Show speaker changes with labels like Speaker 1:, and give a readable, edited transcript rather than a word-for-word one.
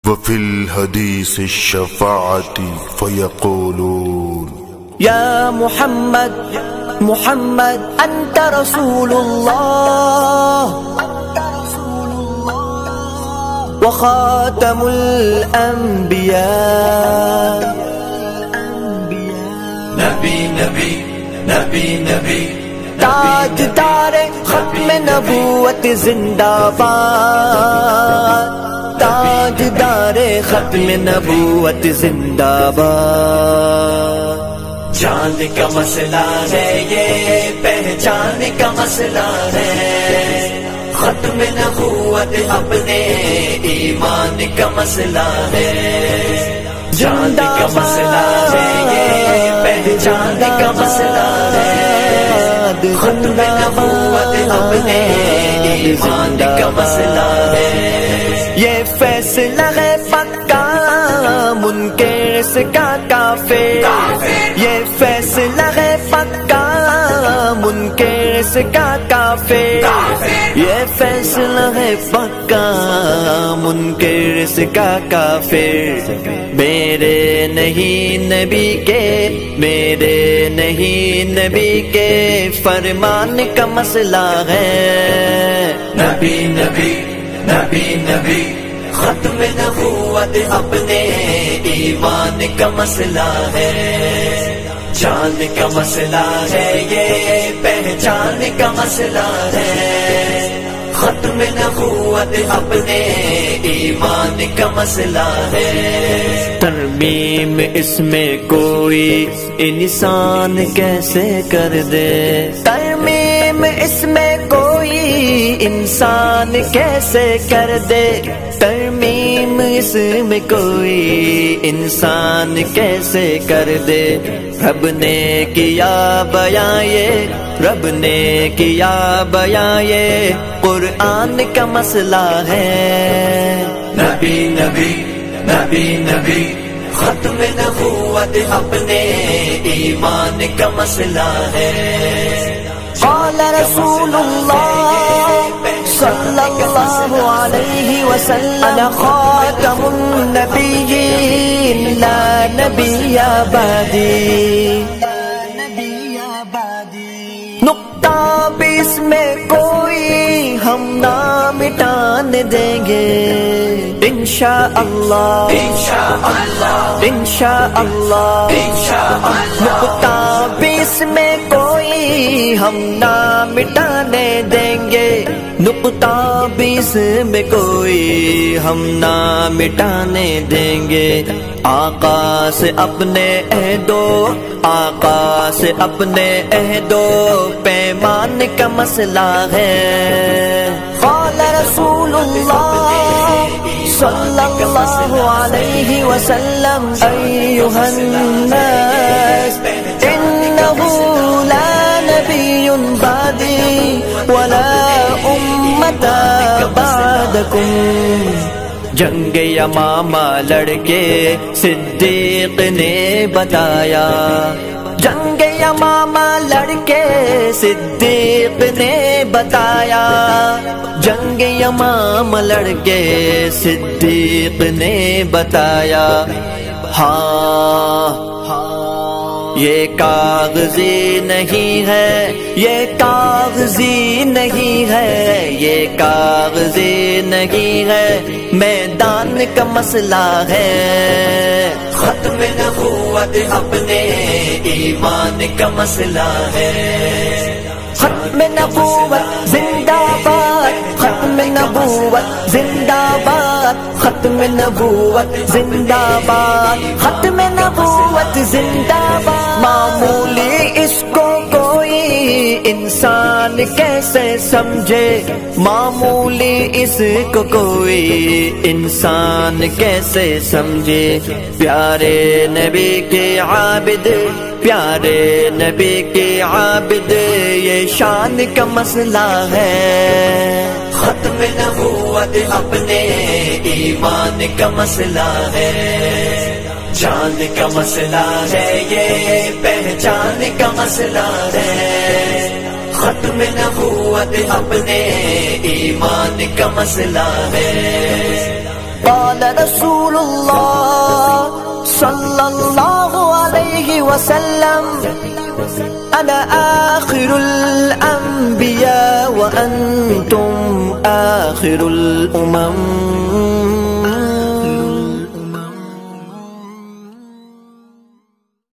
Speaker 1: وفي الحديث الشفاعة فيقولون
Speaker 2: يا محمد أنت رسول الله وخاتم الأنبياء
Speaker 3: نبی
Speaker 2: تاجدار ختم نبوت زندہ باد، تاجدار ختم نبوت زندہ باد۔
Speaker 3: جان کا مسئلہ ہے یہ، پہچان کا مسئلہ ہے، ختم نبوت اپنے ایمان کا مسئلہ ہے۔ جان کا مسئلہ ہے یہ، پہچان کا مسئلہ ہے، ختم نبوت اپنے ایمان کا مسئلہ ہے۔
Speaker 2: یہ فیصلہ ہے پکا منکر سے کا کافر، یہ فیصلہ ہے پکا منکر سے کا کافر، یہ فیصلہ ہے پکا منکر سے کا کافر۔ میرے نہیں نبی کے، میرے نہیں نبی کے فرمان کا مسئلہ ہے۔
Speaker 3: نبی ختم نبوت اپنے ایمان کا مسئلہ ہے۔ جان کا مسئلہ ہے یہ، پہچان کا مسئلہ ہے، ختم نبوت اپنے ایمان کا مسئلہ ہے۔
Speaker 2: ترمیم اس میں کوئی انسان کیسے کر دے، ترمیم اس میں کوئی انسان کیسے کر دے، ترمیم اس میں کوئی انسان کیسے کر دے۔ رب نے کیا بیان یہ، رب نے کیا بیان یہ قرآن کا مسئلہ ہے۔
Speaker 3: نبی ختم نبوت اپنے ایمان کا مسئلہ ہے۔
Speaker 2: قال رسول اللہ صلی اللہ علیہ وسلم انا خاتم النبیین لا نبی بعدی، نقطہ بھی اس میں کوئی ہم نہ مٹانے دیں گے انشاءاللہ، نقطہ بھی اس میں کوئی ہم نہ مٹانے دیں گے، نقطہ بھی اس میں کوئی ہم نہ مٹانے دیں گے۔ آقا سے اپنے عہدو، آقا سے اپنے عہدو پیمان کا مسئلہ ہے۔ قال رسول اللہ صلی اللہ علیہ وسلم ایھا الناس انہ لا نبی بعدی ولا امۃ بعدکم۔ جنگ یمامہ لڑکے صدیق نے بتایا، جنگ یمامہ لڑکے صدیق نے بتایا، جنگ یمامہ لڑکے صدیق نے بتایا۔ ہاں یہ کاغذی نہیں ہے، یہ کاغذی نہیں ہے، یہ کاغذی نہیں ہے، میدان کا مسئلہ ہے۔
Speaker 3: ختم نبوت اپنے ایمان کا مسئلہ ہے۔
Speaker 2: ختم نبوت زندہ باد، ختم نبوت زندہ باد، ختم نبوت زندہ باد، ختم نبوت زندہ باد۔ معمولی اس کو کوئی انسان کیسے سمجھے، معمولی اس کو کوئی انسان کیسے سمجھے۔ پیارے نبی کے عابد، پیارے نبی کے عابد یہ شان کا مسئلہ ہے۔
Speaker 3: ختم نبوت اپنے ایمان کا مسئلہ ہے۔ جان کا مسئلہ ہے یہ، پہچان کا مسئلہ ہے، ختم نبوت اپنے ایمان کا مسئلہ ہے۔
Speaker 2: قال رسول الله صلى الله عليه وسلم أنا آخر الأنبياء وأنتم آخر الأمم